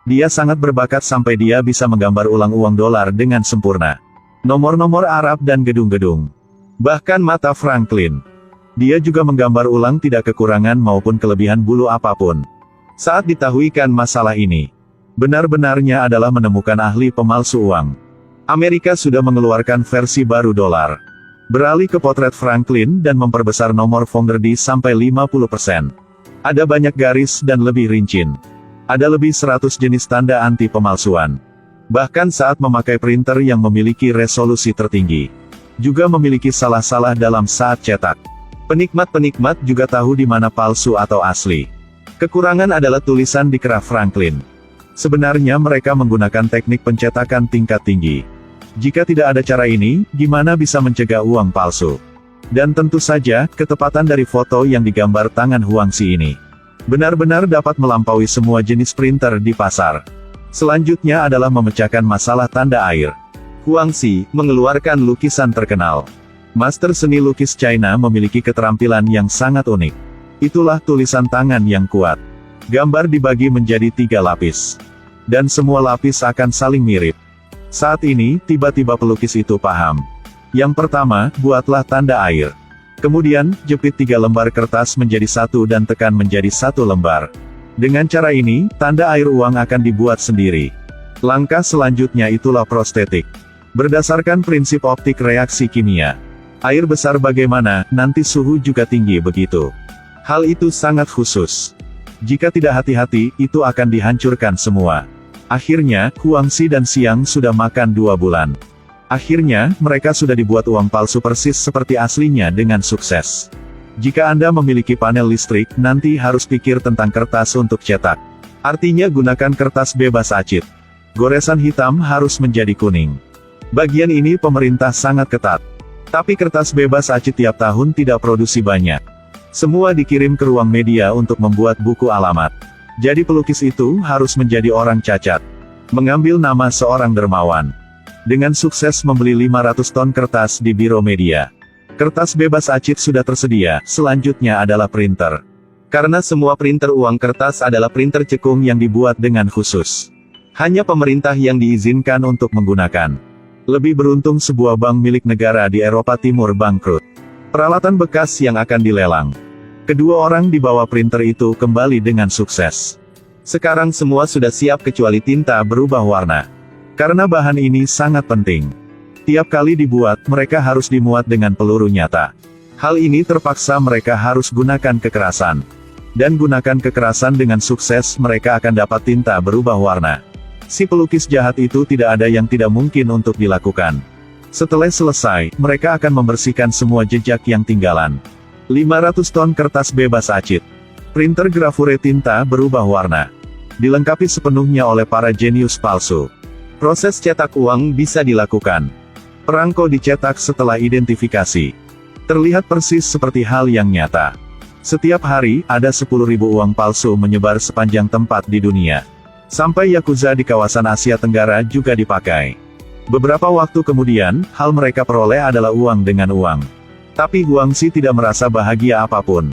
Dia sangat berbakat sampai dia bisa menggambar ulang uang dolar dengan sempurna. Nomor-nomor Arab dan gedung-gedung. Bahkan mata Franklin. Dia juga menggambar ulang tidak kekurangan maupun kelebihan bulu apapun. Saat ditahuikan masalah ini, benar-benarnya adalah menemukan ahli pemalsu uang. Amerika sudah mengeluarkan versi baru dolar. Beralih ke potret Franklin dan memperbesar nomor founder D sampai 50%. Ada banyak garis dan lebih rinci. Ada lebih 100 jenis tanda anti pemalsuan. Bahkan saat memakai printer yang memiliki resolusi tertinggi. Juga memiliki salah-salah dalam saat cetak. Penikmat-penikmat juga tahu di mana palsu atau asli. Kekurangan adalah tulisan di kerah Franklin. Sebenarnya mereka menggunakan teknik pencetakan tingkat tinggi. Jika tidak ada cara ini, gimana bisa mencegah uang palsu? Dan tentu saja, ketepatan dari foto yang digambar tangan Huangxi ini benar-benar dapat melampaui semua jenis printer di pasar. Selanjutnya adalah memecahkan masalah tanda air. Huangxi mengeluarkan lukisan terkenal. Master seni lukis China memiliki keterampilan yang sangat unik. Itulah tulisan tangan yang kuat. Gambar dibagi menjadi 3 lapis. Dan semua lapis akan saling mirip. Saat ini, tiba-tiba pelukis itu paham. Yang pertama, buatlah tanda air. Kemudian, jepit 3 lembar kertas menjadi 1 dan tekan menjadi 1 lembar. Dengan cara ini, tanda air uang akan dibuat sendiri. Langkah selanjutnya itulah prostetik. Berdasarkan prinsip optik reaksi kimia. Air besar bagaimana, nanti suhu juga tinggi begitu. Hal itu sangat khusus. Jika tidak hati-hati, itu akan dihancurkan semua. Akhirnya, Huangxi dan Xiang sudah makan 2 bulan. Akhirnya, mereka sudah dibuat uang palsu persis seperti aslinya dengan sukses. Jika Anda memiliki panel listrik, nanti harus pikir tentang kertas untuk cetak. Artinya gunakan kertas bebas acid. Goresan hitam harus menjadi kuning. Bagian ini pemerintah sangat ketat. Tapi kertas bebas acid tiap tahun tidak produksi banyak. Semua dikirim ke ruang media untuk membuat buku alamat. Jadi pelukis itu harus menjadi orang cacat. Mengambil nama seorang dermawan. Dengan sukses membeli 500 ton kertas di biro media. Kertas bebas acid sudah tersedia, selanjutnya adalah printer. Karena semua printer uang kertas adalah printer cekung yang dibuat dengan khusus. Hanya pemerintah yang diizinkan untuk menggunakan. Lebih beruntung sebuah bank milik negara di Eropa Timur bangkrut. Peralatan bekas yang akan dilelang. Kedua orang di bawah printer itu kembali dengan sukses. Sekarang semua sudah siap kecuali tinta berubah warna. Karena bahan ini sangat penting. Tiap kali dibuat, mereka harus dimuat dengan peluru nyata. Hal ini terpaksa mereka harus gunakan kekerasan. Dan gunakan kekerasan dengan sukses mereka akan dapat tinta berubah warna. Si pelukis jahat itu tidak ada yang tidak mungkin untuk dilakukan. Setelah selesai, mereka akan membersihkan semua jejak yang tinggalan. 500 ton kertas bebas acid. Printer grafure tinta berubah warna. Dilengkapi sepenuhnya oleh para jenius palsu. Proses cetak uang bisa dilakukan. Perangko dicetak setelah identifikasi. Terlihat persis seperti hal yang nyata. Setiap hari, ada 10.000 uang palsu menyebar sepanjang tempat di dunia. Sampai Yakuza di kawasan Asia Tenggara juga dipakai. Beberapa waktu kemudian, hal mereka peroleh adalah uang dengan uang. Tapi Huangxi tidak merasa bahagia apapun.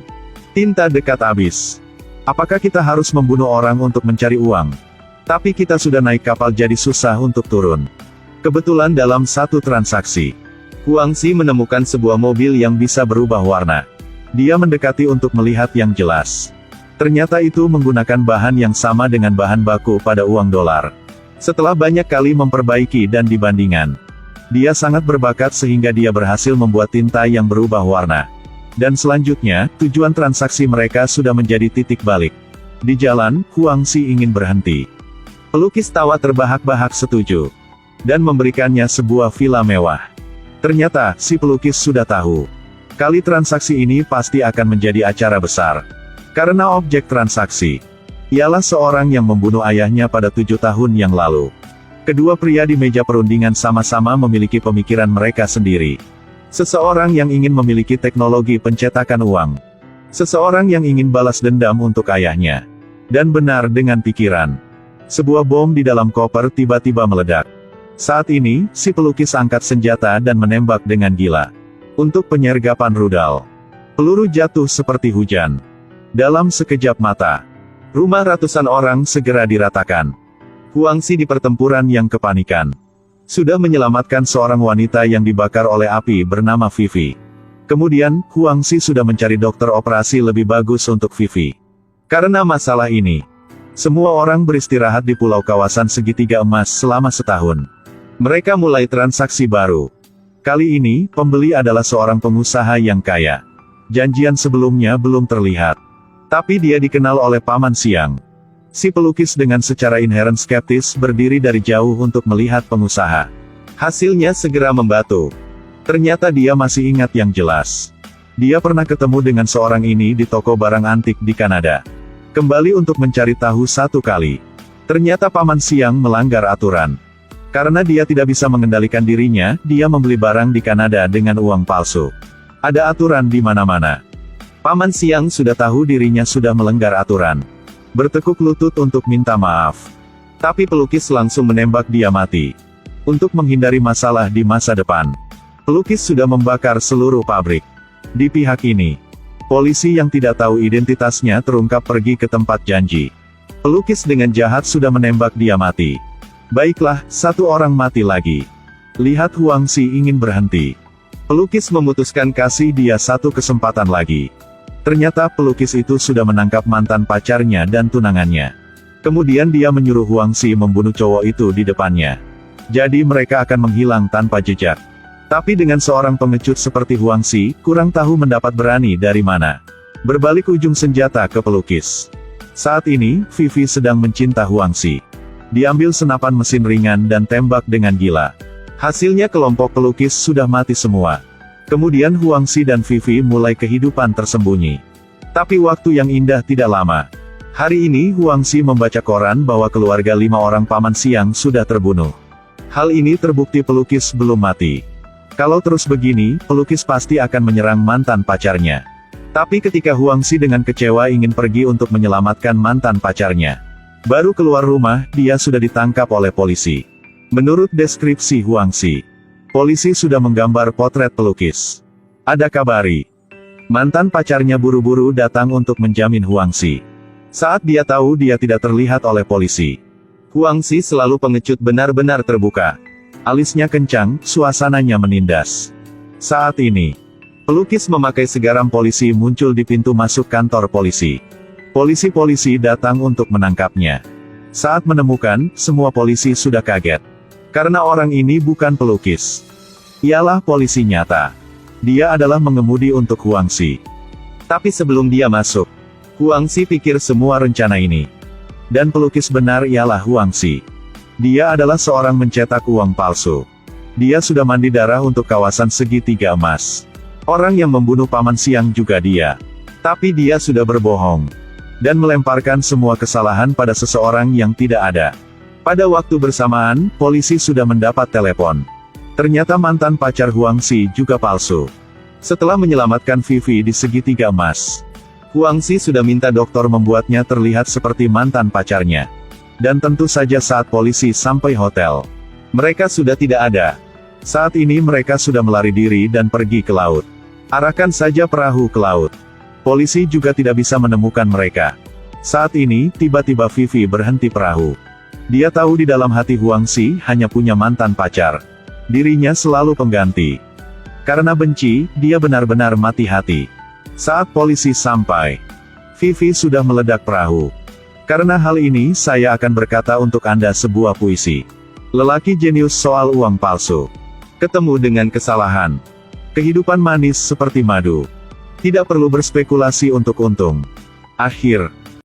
Tinta dekat habis. Apakah kita harus membunuh orang untuk mencari uang? Tapi kita sudah naik kapal jadi susah untuk turun. Kebetulan dalam satu transaksi, Huangxi menemukan sebuah mobil yang bisa berubah warna. Dia mendekati untuk melihat yang jelas. Ternyata itu menggunakan bahan yang sama dengan bahan baku pada uang dolar. Setelah banyak kali memperbaiki dan dibandingkan, dia sangat berbakat sehingga dia berhasil membuat tinta yang berubah warna. Dan selanjutnya, tujuan transaksi mereka sudah menjadi titik balik. Di jalan, Huangxi ingin berhenti. Pelukis tawa terbahak-bahak setuju. Dan memberikannya sebuah villa mewah. Ternyata, si pelukis sudah tahu. Kali transaksi ini pasti akan menjadi acara besar. Karena objek transaksi ialah seorang yang membunuh ayahnya pada 7 tahun yang lalu. Kedua pria di meja perundingan sama-sama memiliki pemikiran mereka sendiri. Seseorang yang ingin memiliki teknologi pencetakan uang. Seseorang yang ingin balas dendam untuk ayahnya. Dan benar dengan pikiran. Sebuah bom di dalam koper tiba-tiba meledak. Saat ini, si pelukis angkat senjata dan menembak dengan gila. Untuk penyergapan rudal. Peluru jatuh seperti hujan. Dalam sekejap mata, rumah ratusan orang segera diratakan. Huangxi di pertempuran yang kepanikan. Sudah menyelamatkan seorang wanita yang dibakar oleh api bernama Vivi. Kemudian, Huangxi sudah mencari dokter operasi lebih bagus untuk Vivi. Karena masalah ini, semua orang beristirahat di pulau kawasan segitiga emas selama setahun. Mereka mulai transaksi baru. Kali ini, pembeli adalah seorang pengusaha yang kaya. Janjian sebelumnya belum terlihat. Tapi dia dikenal oleh Paman Siang. Si pelukis dengan secara inheren skeptis berdiri dari jauh untuk melihat pengusaha. Hasilnya segera membatu. Ternyata dia masih ingat yang jelas. Dia pernah ketemu dengan seorang ini di toko barang antik di Kanada. Kembali untuk mencari tahu satu kali. Ternyata Paman Siang melanggar aturan. Karena dia tidak bisa mengendalikan dirinya, dia membeli barang di Kanada dengan uang palsu. Ada aturan di mana-mana. Paman Siang sudah tahu dirinya sudah melanggar aturan. Bertekuk lutut untuk minta maaf. Tapi pelukis langsung menembak dia mati. Untuk menghindari masalah di masa depan. Pelukis sudah membakar seluruh pabrik. Di pihak ini, polisi yang tidak tahu identitasnya terungkap pergi ke tempat janji. Pelukis dengan jahat sudah menembak dia mati. Baiklah, satu orang mati lagi. Lihat Huangxi ingin berhenti. Pelukis memutuskan kasih dia satu kesempatan lagi. Ternyata pelukis itu sudah menangkap mantan pacarnya dan tunangannya. Kemudian dia menyuruh Huangxi membunuh cowok itu di depannya. Jadi mereka akan menghilang tanpa jejak. Tapi dengan seorang pengecut seperti Huangxi, kurang tahu mendapat berani dari mana. Berbalik ujung senjata ke pelukis. Saat ini, Vivi sedang mencinta Huangxi. Diambil senapan mesin ringan dan tembak dengan gila. Hasilnya kelompok pelukis sudah mati semua. Kemudian Huangxi dan Vivi mulai kehidupan tersembunyi. Tapi waktu yang indah tidak lama. Hari ini Huangxi membaca koran bahwa keluarga 5 orang Paman Siang sudah terbunuh. Hal ini terbukti pelukis belum mati. Kalau terus begini, pelukis pasti akan menyerang mantan pacarnya. Tapi ketika Huangxi dengan kecewa ingin pergi untuk menyelamatkan mantan pacarnya. Baru keluar rumah, dia sudah ditangkap oleh polisi. Menurut deskripsi Huangxi, polisi sudah menggambar potret pelukis. Ada kabari. Mantan pacarnya buru-buru datang untuk menjamin Huangxi. Saat dia tahu dia tidak terlihat oleh polisi. Huangxi selalu pengecut benar-benar terbuka. Alisnya kencang, suasananya menindas. Saat ini, pelukis memakai segaram polisi muncul di pintu masuk kantor polisi. Polisi-polisi datang untuk menangkapnya. Saat menemukan, semua polisi sudah kaget. Karena orang ini bukan pelukis. Ialah polisi nyata. Dia adalah mengemudi untuk Huangxi. Tapi sebelum dia masuk, Huangxi pikir semua rencana ini. Dan pelukis benar ialah Huangxi. Dia adalah seorang mencetak uang palsu. Dia sudah mandi darah untuk kawasan segitiga emas. Orang yang membunuh Paman Siang juga dia. Tapi dia sudah berbohong. Dan melemparkan semua kesalahan pada seseorang yang tidak ada. Pada waktu bersamaan, polisi sudah mendapat telepon. Ternyata mantan pacar Huangxi juga palsu. Setelah menyelamatkan Vivi di segitiga emas, Huangxi sudah minta dokter membuatnya terlihat seperti mantan pacarnya. Dan tentu saja saat polisi sampai hotel, mereka sudah tidak ada. Saat ini mereka sudah melari diri dan pergi ke laut. Arahkan saja perahu ke laut. Polisi juga tidak bisa menemukan mereka. Saat ini, tiba-tiba Vivi berhenti perahu. Dia tahu di dalam hati Huangxi hanya punya mantan pacar. Dirinya selalu pengganti. Karena benci, dia benar-benar mati hati. Saat polisi sampai, Vivi sudah meledak perahu. Karena hal ini saya akan berkata untuk Anda sebuah puisi. Lelaki jenius soal uang palsu. Ketemu dengan kesalahan. Kehidupan manis seperti madu. Tidak perlu berspekulasi untuk untung. Akhir.